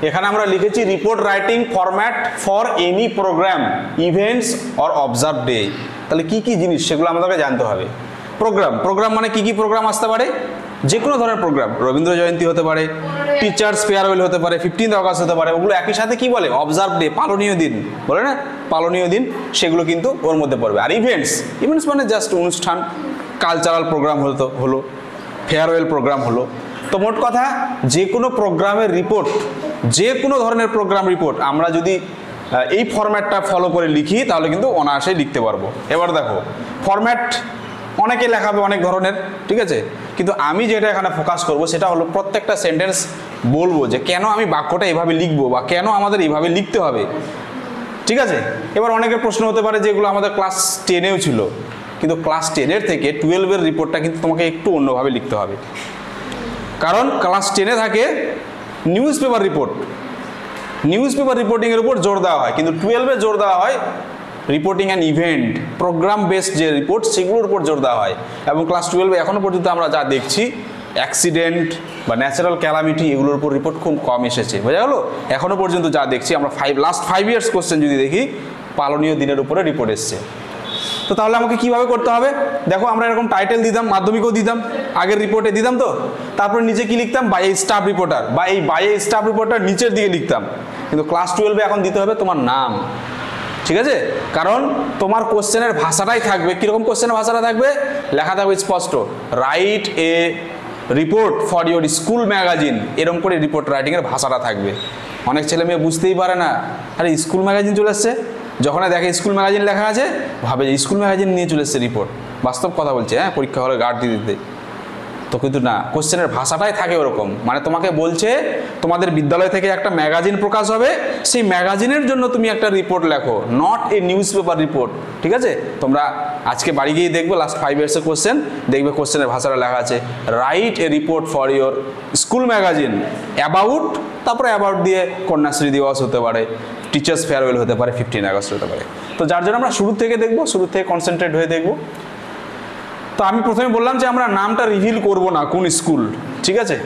এখানে আমরা লিখেছি report writing format for any program events or observe day. তাহলে কি কি জিনিস সেগুলো আমাদেরকে জানতে হবে। প্রোগ্রাম মানে কি কি প্রোগ্রাম আসতে পারে, যে কোনো ধরনের প্রোগ্রাম, রবীন্দ্র জয়ন্তী হতে পারে, টিচার্স ফেয়ারওয়েল হতে পারে, 15 আগস্ট হতে পারে, ওগুলো একই সাথে কি বলে অবজার্ভ ডে, পালনীয় দিন বলে না, পালনীয় দিন, সেগুলো কিন্তু ওর মধ্যে পড়বে। আর ইভেন্টস মানে জাস্ট অনুষ্ঠান, কালচারাল প্রোগ্রাম হলো, ফেয়ারওয়েল প্রোগ্রাম হলো। তো মোট কথা যে কোনো প্রোগ্রামের রিপোর্ট, যে কোনো ধরনের প্রোগ্রাম রিপোর্ট আমরা যদি এই ফরম্যাটটা ফলো করে লিখি তাহলে কিন্তু অনায়াসেই লিখতে পারবো। এবার দেখো ফরম্যাট অনেকে লেখাবে অনেক ধরনের, ঠিক আছে, কিন্তু আমি যেটা এখানে ফোকাস করব সেটা হলো প্রত্যেকটা সেন্টেন্স বলবো যে কেন আমি বাক্যটা এভাবে লিখবো বা কেন আমাদের এইভাবে লিখতে হবে, ঠিক আছে। এবার অনেকের প্রশ্ন হতে পারে যেগুলো আমাদের ক্লাস 10-এও ছিল, কিন্তু ক্লাস 10-এর থেকে 12-এর রিপোর্টটা কিন্তু তোমাকে একটু অন্যভাবে লিখতে হবে। কারণ ক্লাস 10-এ থাকে নিউজ পেপার রিপোর্টিংয়ের উপর জোর দেওয়া হয়, কিন্তু 12-এ জোর দেওয়া হয় reporting and event, program based যে রিপোর্ট সেগুলোর উপর জোর দেওয়া হয়। এবং ক্লাস 12-এ এখনও পর্যন্ত আমরা যা দেখছি অ্যাক্সিডেন্ট বা ন্যাচারাল ক্যালামিটি এগুলোর উপর রিপোর্ট খুব কম এসেছে, বোঝা গেলো। এখনও পর্যন্ত যা দেখছি আমরা লাস্ট 5 ইয়ার্স কোশ্চেন যদি দেখি পালনীয় দিনের উপরে রিপোর্ট এসছে। তো তাহলে আমাকে কিভাবে করতে হবে, দেখো আমরা এরকম টাইটেল দিতাম, মাধ্যমিকও দিতাম, আগের রিপোর্টে দিতাম, তো তারপরে নিচে কি লিখতাম, বাই এ স্টাফ রিপোর্টার, বা এই বাই এ স্টাফ রিপোর্টার নিচের দিকে লিখতাম। কিন্তু ক্লাস 12-এ এখন দিতে হবে তোমার নাম, ঠিক আছে, কারণ তোমার কোশ্চেনের ভাষাটাই থাকবে কিরকম, কোশ্চেনের ভাষাটা থাকবে, লেখা থাকবে স্পষ্ট, write a report for your school magazine, এরকম করে রিপোর্ট রাইটিংয়ের ভাষাটা থাকবে। অনেক ছেলে মেয়ে বুঝতেই পারে না, আরে স্কুল ম্যাগাজিন চলে এসছে, যখন দেখে স্কুল ম্যাগাজিন লেখা আছে ভাবে যে স্কুল ম্যাগাজিন নিয়ে চলে এসছে রিপোর্ট, বাস্তব কথা বলছে, হ্যাঁ, পরীক্ষা হলে গার্ড দিতে। তো কিন্তু না, কোশ্চেনের ভাষাটাই থাকে ওরকম, মানে তোমাকে বলছে তোমাদের বিদ্যালয় থেকে একটা ম্যাগাজিন প্রকাশ হবে, সেই ম্যাগাজিনের জন্য তুমি একটা রিপোর্ট লেখো, not a news paper report, ঠিক আছে। তোমরা আজকে বাড়ি গিয়ে দেখবে লাস্ট 5 ইয়ার্সের কোশ্চেন, দেখবে কোশ্চেনের ভাষাটা লেখা আছে write a report for your school magazine about, তারপরে অ্যাবাউট দিয়ে কন্যাশ্রী দিবস হতে পারে, টিচার্স ফেয়ারওয়েল হতে পারে, 15 আগস্ট হতে পারে। তো যার জন্য আমরা শুরু থেকে দেখবো, শুরু থেকে কনসেন্ট্রেট হয়ে দেখবো। তো আমি প্রথমে বললাম যে আমরা নামটা রিভিল করব না কোন স্কুল, ঠিক আছে,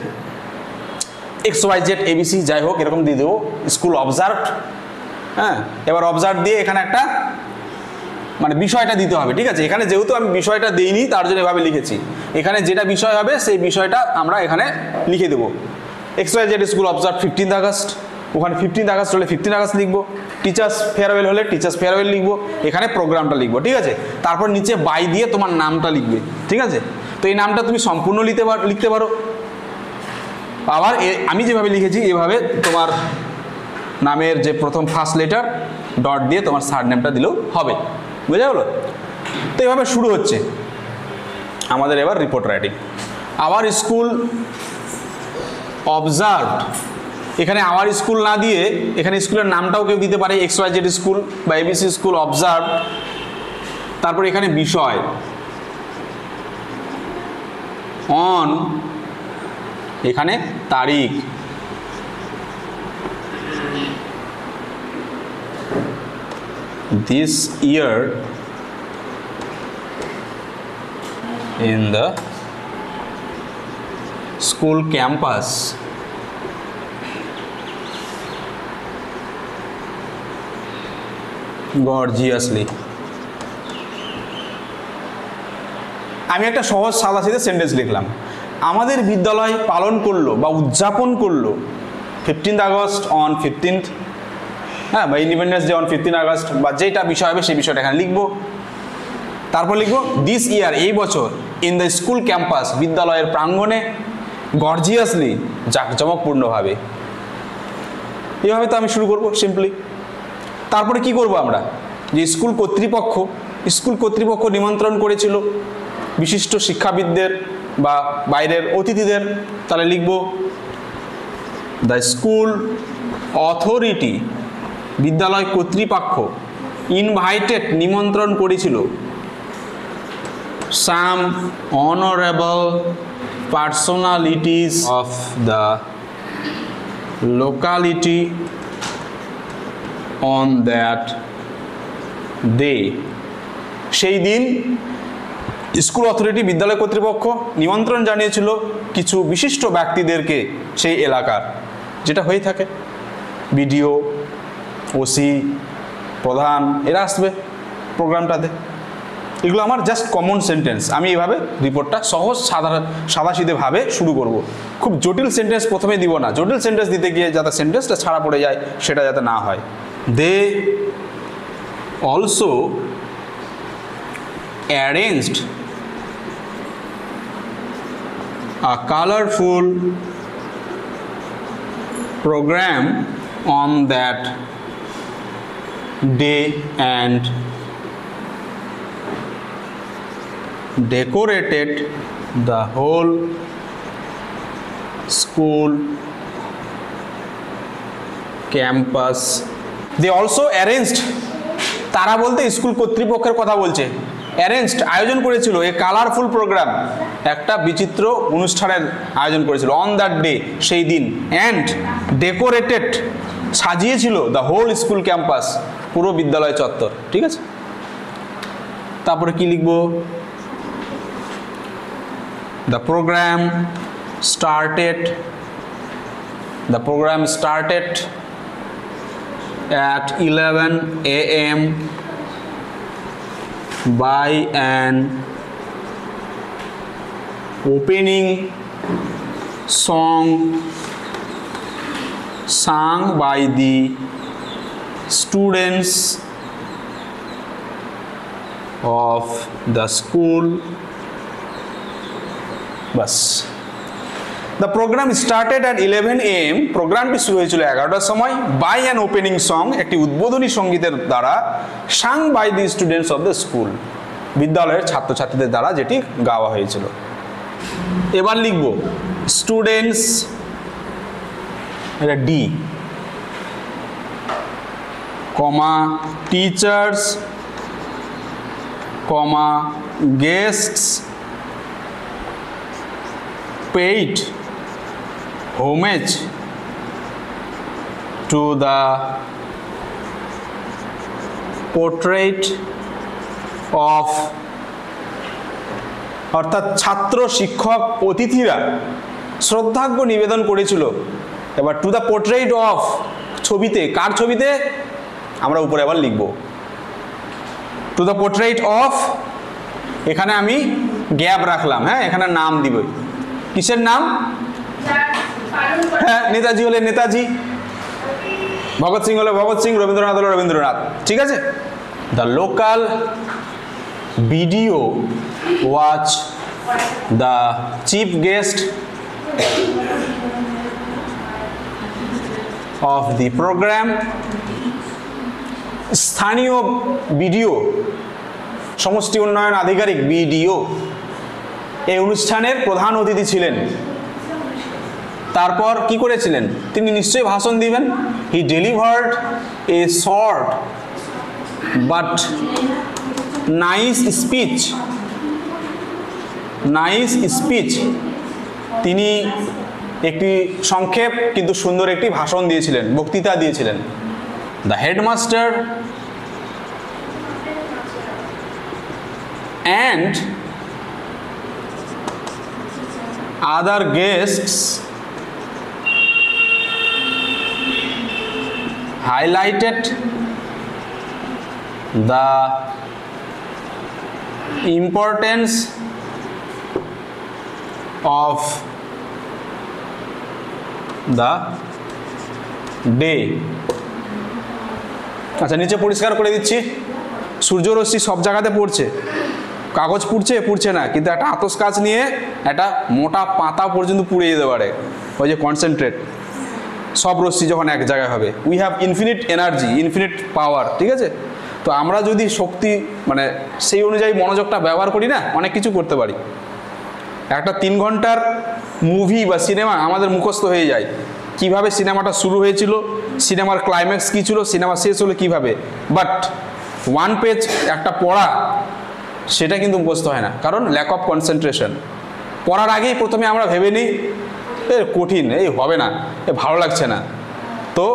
XYZ ABC যাই হোক এরকম দিয়ে দেবো, স্কুল অবজার্ভড, হ্যাঁ। এবার অবজার্ভ দিয়ে এখানে একটা মানে বিষয়টা দিতে হবে, ঠিক আছে। এখানে যেহেতু আমি বিষয়টা দিইনি তার জন্য এভাবে লিখেছি, এখানে যেটা বিষয় হবে সেই বিষয়টা আমরা এখানে লিখে দেবো। XYZ স্কুল অবজার্ভ 15 আগস্ট, ওখানে 15 আগস্ট হলে 15 আগস্ট লিখবো, টিচার্স ফেয়ারওয়েল হলে টিচার্স ফেয়ারওয়েল লিখবো, এখানে প্রোগ্রামটা লিখবো, ঠিক আছে। তারপর নিচে বাই দিয়ে তোমার নামটা লিখবে, ঠিক আছে। তো এই নামটা তুমি সম্পূর্ণ লিখতে পারো, আবার আমি যেভাবে লিখেছি এভাবে তোমার নামের যে প্রথম ফার্স্ট লেটার ডট দিয়ে তোমার সার নেমটা দিলেও হবে, বুঝা গেলো। তো এইভাবে শুরু হচ্ছে আমাদের এবার report writing. Our school observed, এখানে আওয়ার স্কুল না দিয়ে এখানে স্কুলের নামটাও কেউ দিতে পারে, XYZ স্কুল বা ABC স্কুল অবজার্ভ, তারপর এখানে বিষয় অন, এখানে তারিখ, this year in the school campus gorgeously। আমি একটা সহজ সাদাসিধে সেন্টেন্স লিখলাম, আমাদের বিদ্যালয় পালন করলো বা উদযাপন করলো 15 আগস্ট অন 15th, হ্যাঁ, বা ইন্ডিপেন্ডেন্স ডে অন 15 আগস্ট, বা যেটা বিষয় হবে সেই বিষয়টা এখানে লিখবো। তারপর লিখবো দিস ইয়ার, এই বছর, ইন দ্য স্কুল ক্যাম্পাস, বিদ্যালয়ের প্রাঙ্গণে, গর্জিয়াসলি, জাঁকজমকপূর্ণভাবে। এইভাবে তো আমি শুরু করবো সিম্পলি। তারপরে কি করব আমরা, যে স্কুল কর্তৃপক্ষ নিমন্ত্রণ করেছিল বিশিষ্ট শিক্ষাবিদদের বা বাইরের অতিথিদের, তাহলে লিখব দ্য স্কুল অথরিটি, বিদ্যালয় কর্তৃপক্ষ, ইনভাইটেড, নিমন্ত্রণ করেছিল, some honourable personalities of the locality on that day, সেই দিন স্কুল অথরিটি, বিদ্যালয় কর্তৃপক্ষ নিমন্ত্রণ জানিয়েছিল কিছু বিশিষ্ট ব্যক্তিদেরকে সেই এলাকার, যেটা হয়ে থাকে, বিডিও, ওসি, প্রধান, এরা আসবে প্রোগ্রামটাতে। এগুলো আমার জাস্ট কমন সেন্টেন্স। আমি এইভাবে রিপোর্টটা সহজ সাদাসিধেভাবে শুরু করব। খুব জটিল সেন্টেন্স প্রথমে দিব না, জটিল সেন্টেন্স দিতে গিয়ে যাতে সেন্টেন্সটা ছাড়া পড়ে যায় সেটা যাতে না হয়। They also arranged a colorful program on that day and decorated the whole school campus. They also arranged, তারা বলতে স্কুল কর্তৃপক্ষের কথা বলছে, অ্যারেঞ্জড আয়োজন করেছিল এ কালারফুল প্রোগ্রাম, একটা বিচিত্র অনুষ্ঠানের আয়োজন করেছিল অন দ্যাট ডে, সেই দিন, অ্যান্ড ডেকোরেটেড সাজিয়েছিল দ্য হোল স্কুল ক্যাম্পাস, পুরো বিদ্যালয় চত্বর। ঠিক আছে, তারপরে কি লিখব? The programme started at 11 a.m. by an opening song sung by the students of the school. Bas. The program started at 11 a.m. প্রোগ্রামটি শুরু হয়েছিল 11টার সময় বাই অ্যান ওপেনিং সং, একটি উদ্বোধনী সঙ্গীতের দ্বারা, sung by the students of the school, বিদ্যালয়ের ছাত্রছাত্রীদের দ্বারা যেটি গাওয়া হয়েছিল। এবার লিখব স্টুডেন্টস, এটা D, comma teachers, comma guests paid homage to the portrait of, অর্থাৎ ছাত্র, শিক্ষক, অতিথিরা শ্রদ্ধার্ঘ্য নিবেদন করেছিল। এবার টু দ্য পোর্ট্রেট অফ, ছবিতে, কার ছবিতে? আমরা উপরে আবার লিখব টু দ্য পোর্ট্রেট অফ, এখানে আমি গ্যাপ রাখলাম, হ্যাঁ, এখানে নাম দিব। কিসের নাম? হ্যাঁ, নেতাজি হলে নেতাজি, ভগৎ সিং হলে ভগৎ সিং, রবীন্দ্রনাথ হলে রবীন্দ্রনাথ। ঠিক আছে, the local BDO was the chief guest of the program. স্থানীয় বিডিও, সমষ্টি উন্নয়ন আধিকারিক, বিডিও, এই অনুষ্ঠানের প্রধান অতিথি ছিলেন। তারপর কি করেছিলেন? তিনি নিশ্চয়ই ভাষণ দিবেন। He delivered a short but nice speech, তিনি একটি সংক্ষেপ কিন্তু সুন্দর একটি ভাষণ দিয়েছিলেন, বক্তৃতা দিয়েছিলেন। The headmaster and other guests highlighted the importance of the day. আচ্ছা, নিচে পরিষ্কার করে দিচ্ছি, সূর্যরশ্মি সব জায়গাতে পড়ছে, কাগজ পুড়ছে না, কিন্তু একটা আতস কাঁচ নিয়ে একটা মোটা পাতা পর্যন্ত পুড়ে যেতে পারে, ওই যে কনসেন্ট্রেট, সব রশ্মি যখন এক জায়গায় হবে। We have infinite energy, infinite power. ঠিক আছে, তো আমরা যদি শক্তি মানে সেই অনুযায়ী মনোযোগটা ব্যবহার করি না, অনেক কিছু করতে পারি। একটা 3 ঘন্টার মুভি বা সিনেমা আমাদের মুখস্থ হয়ে যায়, কিভাবে সিনেমাটা শুরু হয়েছিল, সিনেমার ক্লাইম্যাক্স কী ছিল, সিনেমা শেষ হলো কীভাবে। বাট 1 পেজ একটা পড়া, সেটা কিন্তু মুখস্থ হয় না, কারণ ল্যাক অফ কনসেন্ট্রেশন। পড়ার আগেই প্রথমে আমরা ভেবে নিই কঠিন, এই হবে না, ভালো লাগছে না। তো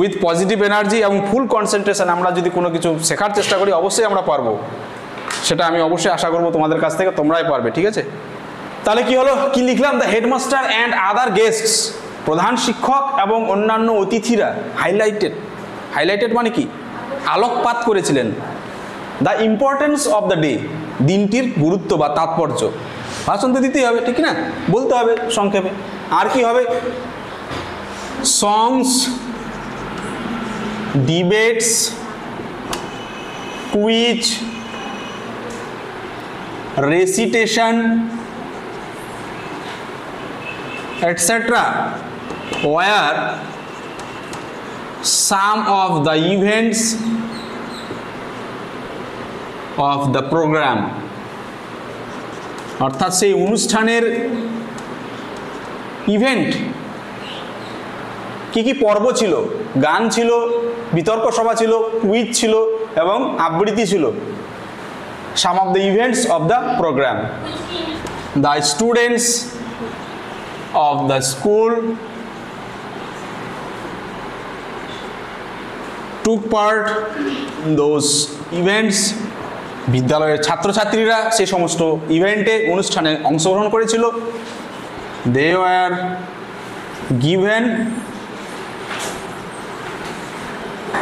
উইথ পজিটিভ এনার্জি এবং ফুল কনসেন্ট্রেশন আমরা যদি কোনো কিছু শেখার চেষ্টা করি, অবশ্যই আমরা পারবো। সেটা আমি অবশ্যই আশা করবো তোমাদের কাছ থেকে, তোমরাই পারবে। ঠিক আছে, তাহলে কি হলো, কি লিখলাম? The headmaster and other guests, প্রধান শিক্ষক এবং অন্যান্য অতিথিরা হাইলাইটেড মানে কি, আলোকপাত করেছিলেন the importance of the day, দিনটির গুরুত্ব বা তাৎপর্য। ভাষণ তো দিতেই হবে, ঠিক না, বলতে হবে সংক্ষেপে। আর কি হবে, songs, debates, quiz, recitation etc. were some of the events of the program, অর্থাৎ সেই অনুষ্ঠানের ইভেন্ট কি কি পর্ব ছিল, গান ছিল, বিতর্ক সভা ছিল, কুইজ ছিল এবং আবৃত্তি ছিল। Some of the events of the program. The students of the school took part in those events. বিদ্যালয়ের ছাত্রছাত্রীরা সেই সমস্ত ইভেন্টে, অনুষ্ঠানে অংশগ্রহণ করেছিল। They were given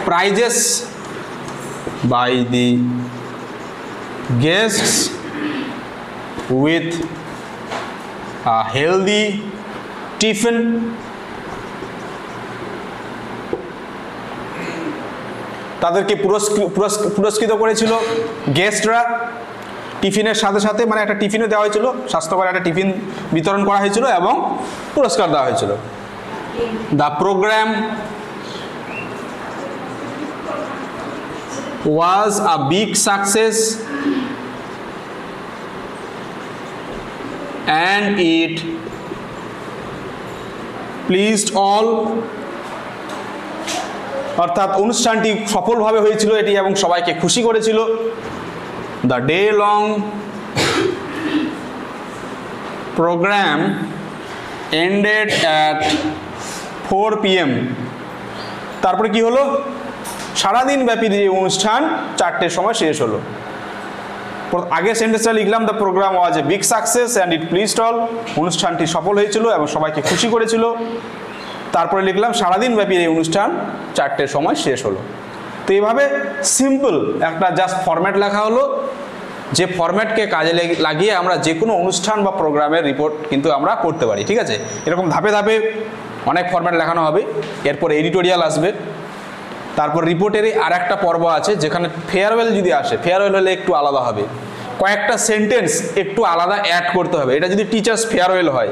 prizes by the guests with a healthy tiffin. তাদেরকে পুরস্কৃত করেছিল গেস্টরা টিফিনের সাথে সাথে, মানে একটা টিফিনও দেওয়া হয়েছিল, স্বাস্থ্যকর একটা টিফিন বিতরণ করা হয়েছিল এবং পুরস্কার দেওয়া হয়েছিল। The program was a big success and it pleased all. অর্থাৎ অনুষ্ঠানটি সফলভাবে হয়েছিল এটি এবং সবাইকে খুশি করেছিল। The day long program ended at 4 PM. তারপরে কি হলো, সারাদিন ব্যাপী যে অনুষ্ঠান 4টের সময় শেষ হলো। আগে সেন্টেন্সটা লিখলাম, the program was a big success and it pleased all, অনুষ্ঠানটি সফল হয়েছিল এবং সবাইকে খুশি করেছিল। তারপরে লিখলাম সারাদিন ব্যাপী এই অনুষ্ঠান 4টের সময় শেষ হলো। তো এইভাবে সিম্পল একটা জাস্ট ফরম্যাট লেখা হলো, যে ফরম্যাটকে কাজে লাগিয়ে আমরা যে কোনো অনুষ্ঠান বা প্রোগ্রামের রিপোর্ট কিন্তু আমরা করতে পারি, ঠিক আছে। এরকম ধাপে ধাপে অনেক ফরম্যাট লেখানো হবে। এরপর এডিটোরিয়াল আসবে, তারপর রিপোর্টেরই আর একটা পর্ব আছে যেখানে ফেয়ারওয়েল যদি আসে, ফেয়ারওয়েল হলে একটু আলাদা হবে, কয়েকটা সেন্টেন্স একটু আলাদা অ্যাড করতে হবে। এটা যদি টিচার্স ফেয়ারওয়েল হয়,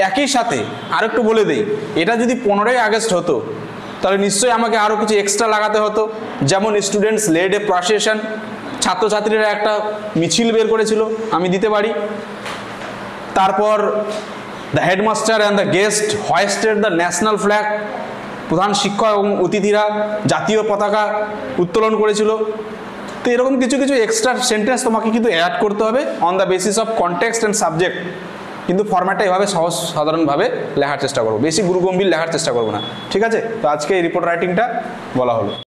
একই সাথে আর একটু বলে দেই, এটা যদি 15ই আগস্ট হতো তাহলে নিশ্চয়ই আমাকে আরও কিছু এক্সট্রা লাগাতে হতো। যেমন স্টুডেন্টস লেড এ প্রসেশন, ছাত্রছাত্রীরা একটা মিছিল বের করেছিল, আমি দিতে পারি। তারপর the headmaster and the guest hoisted the national flag, প্রধান শিক্ষক এবং অতিথিরা জাতীয় পতাকা উত্তোলন করেছিল। তো এরকম কিছু কিছু এক্সট্রা সেন্টেন্স তোমাকে কিন্তু অ্যাড করতে হবে on the basis of context and subject. কিন্তু ফরম্যাটটা এভাবে সহজ সাধারণভাবে লেখার চেষ্টা করবো, বেশি গুরুগম্ভীর লেখার চেষ্টা করবো না, ঠিক আছে। তো আজকে এই রিপোর্ট রাইটিংটা বলা হলো।